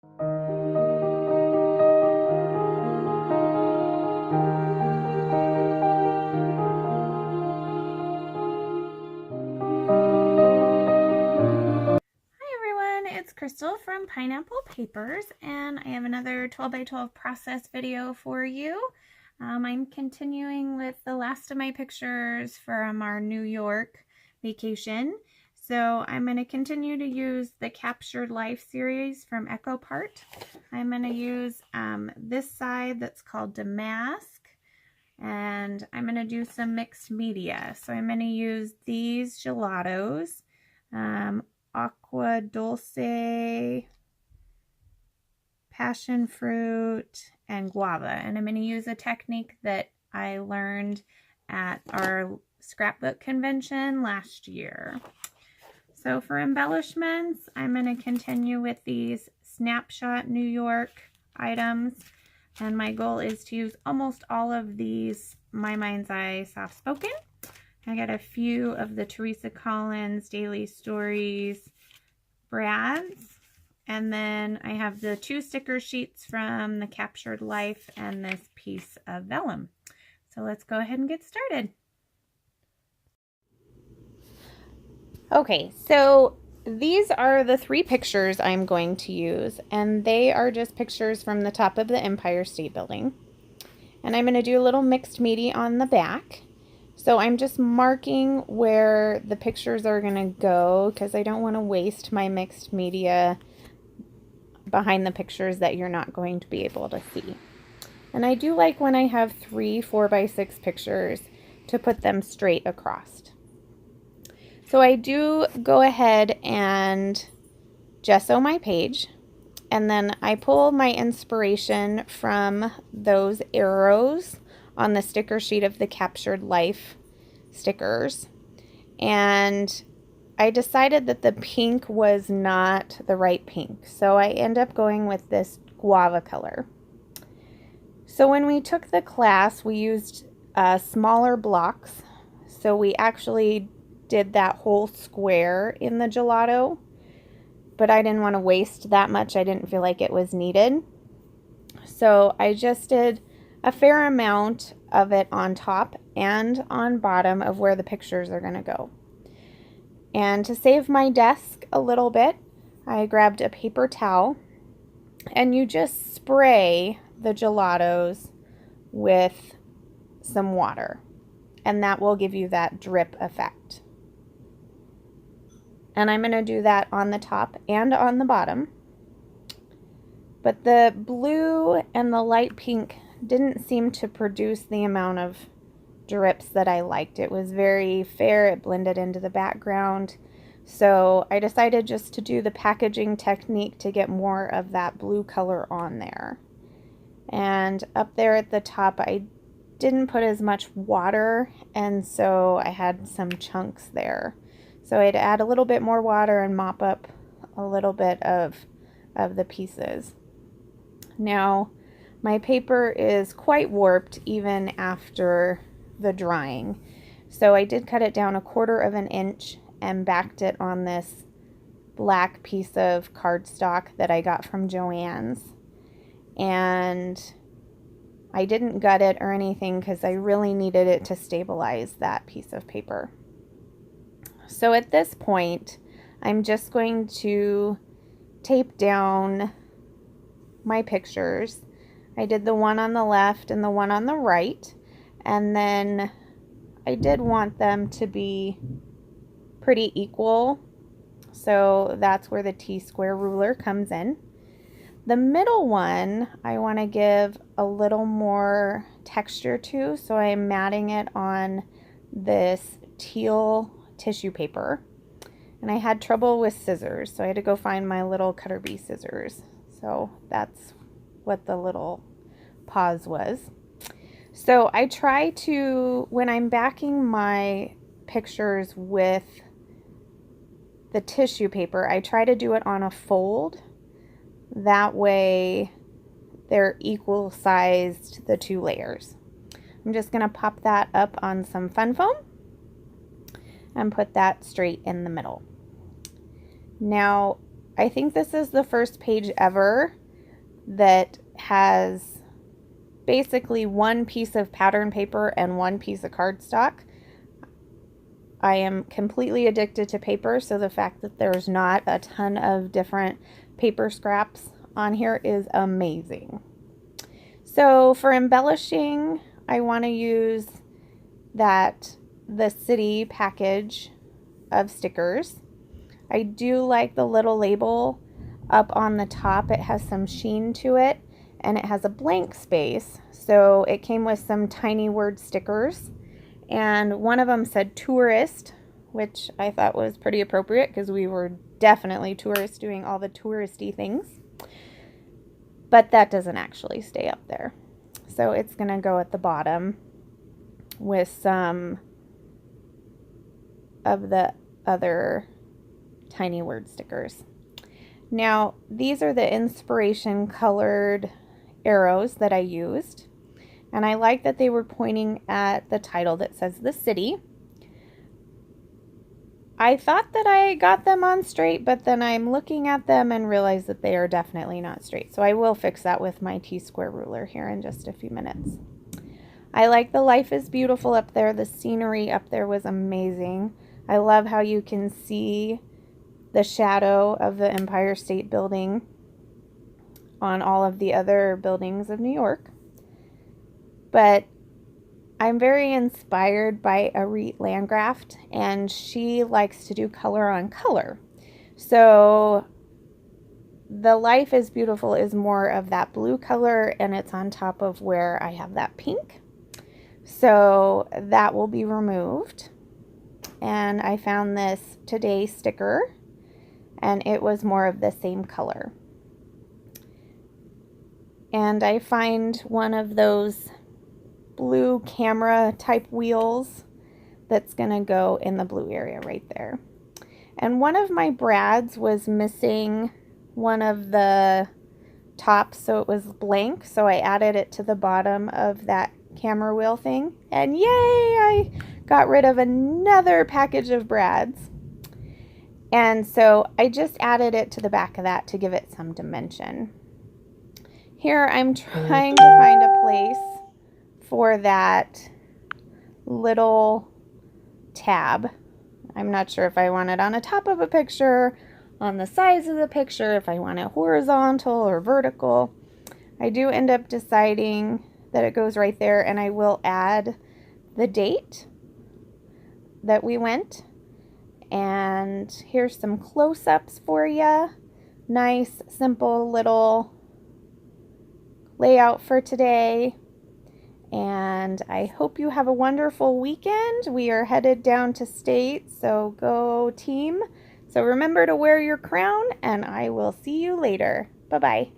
It's Crystal from Pineapple Papers, and I have another 12 by 12 process video for you. I'm continuing with the last of my pictures from our New York vacation. So I'm going to continue to use the Captured Life series from EcoPart. I'm going to use this side that's called Damask, and I'm going to do some mixed media. So I'm going to use these gelatos. Aqua Dulce, passion fruit, and guava. And I'm going to use a technique that I learned at our scrapbook convention last year. So for embellishments, I'm going to continue with these Snapshot New York items. And my goal is to use almost all of these My Mind's Eye Soft Spoken. I got a few of the Teresa Collins Daily Stories brads, and then I have the 2 sticker sheets from the Captured Life and this piece of vellum. So let's go ahead and get started. Okay, so these are the 3 pictures I'm going to use, and they are just pictures from the top of the Empire State Building. And I'm going to do a little mixed media on the back. So I'm just marking where the pictures are going to go because I don't want to waste my mixed media behind the pictures that you're not going to be able to see. And I do like when I have 3 4x6 pictures to put them straight across. So I do go ahead and gesso my page, and then I pull my inspiration from those arrows on the sticker sheet of the Captured Life stickers, and I decided that the pink was not the right pink, so I end up going with this guava color. So when we took the class, we used smaller blocks, so we actually did that whole square in the gelato, but I didn't want to waste that much. I didn't feel like it was needed, so I just did a fair amount of it on top and on bottom of where the pictures are going to go. And to save my desk a little bit, I grabbed a paper towel, and you just spray the gelatos with some water, and that will give you that drip effect. And I'm going to do that on the top and on the bottom. But the blue and the light pink didn't seem to produce the amount of drips that I liked. It was very fair. It blended into the background. So I decided just to do the packaging technique to get more of that blue color on there. And up there at the top, I didn't put as much water, and so I had some chunks there. So I'd add a little bit more water and mop up a little bit of the pieces. Now, my paper is quite warped even after the drying. So I did cut it down 1/4 inch and backed it on this black piece of cardstock that I got from Joann's. And I didn't gut it or anything because I really needed it to stabilize that piece of paper. So at this point, I'm just going to tape down my pictures. I did the one on the left and the one on the right, and then I did want them to be pretty equal, so that's where the T-square ruler comes in. The middle one I want to give a little more texture to, so I'm matting it on this teal tissue paper, and I had trouble with scissors, so I had to go find my little cutter bee scissors. So that's what the little pause was. So I try to, when I'm backing my pictures with the tissue paper, I try to do it on a fold. That way they're equal sized, the 2 layers. I'm just going to pop that up on some fun foam and put that straight in the middle. Now I think this is the first page ever that has basically one piece of pattern paper and one piece of cardstock. I am completely addicted to paper, so the fact that there's not a ton of different paper scraps on here is amazing. So for embellishing, I want to use the city package of stickers. I do like the little label up on the top. It has some sheen to it, and it has a blank space. So it came with some tiny word stickers, and one of them said tourist, which I thought was pretty appropriate because we were definitely tourists doing all the touristy things. But that doesn't actually stay up there. So it's going to go at the bottom with some of the other tiny word stickers. Now, these are the inspiration colored arrows that I used. And I like that they were pointing at the title that says the city. I thought that I got them on straight, but then I'm looking at them and realize that they are definitely not straight. So I will fix that with my T-square ruler here in just a few minutes. I like the life is beautiful up there. The scenery up there was amazing. I love how you can see the shadow of the Empire State Building on all of the other buildings of New York. But I'm very inspired by Arit Landgraft, and she likes to do color on color. So the life is beautiful is more of that blue color, and it's on top of where I have that pink. So that will be removed. And I found this Today sticker, and it was more of the same color. And I find one of those blue camera type wheels that's going to go in the blue area right there. And one of my brads was missing one of the tops, so it was blank, so I added it to the bottom of that camera wheel thing, and yay, I got rid of another package of brads. And so I just added it to the back of that to give it some dimension. Here I'm trying to find a place for that little tab. I'm not sure if I want it on the top of a picture, on the sides of the picture, if I want it horizontal or vertical. I do end up deciding that it goes right there, and I will add the date that we went. And here's some close-ups for you. Nice, simple little layout for today. And I hope you have a wonderful weekend. We are headed down to state, so go team. So remember to wear your crown, and I will see you later. Bye-bye.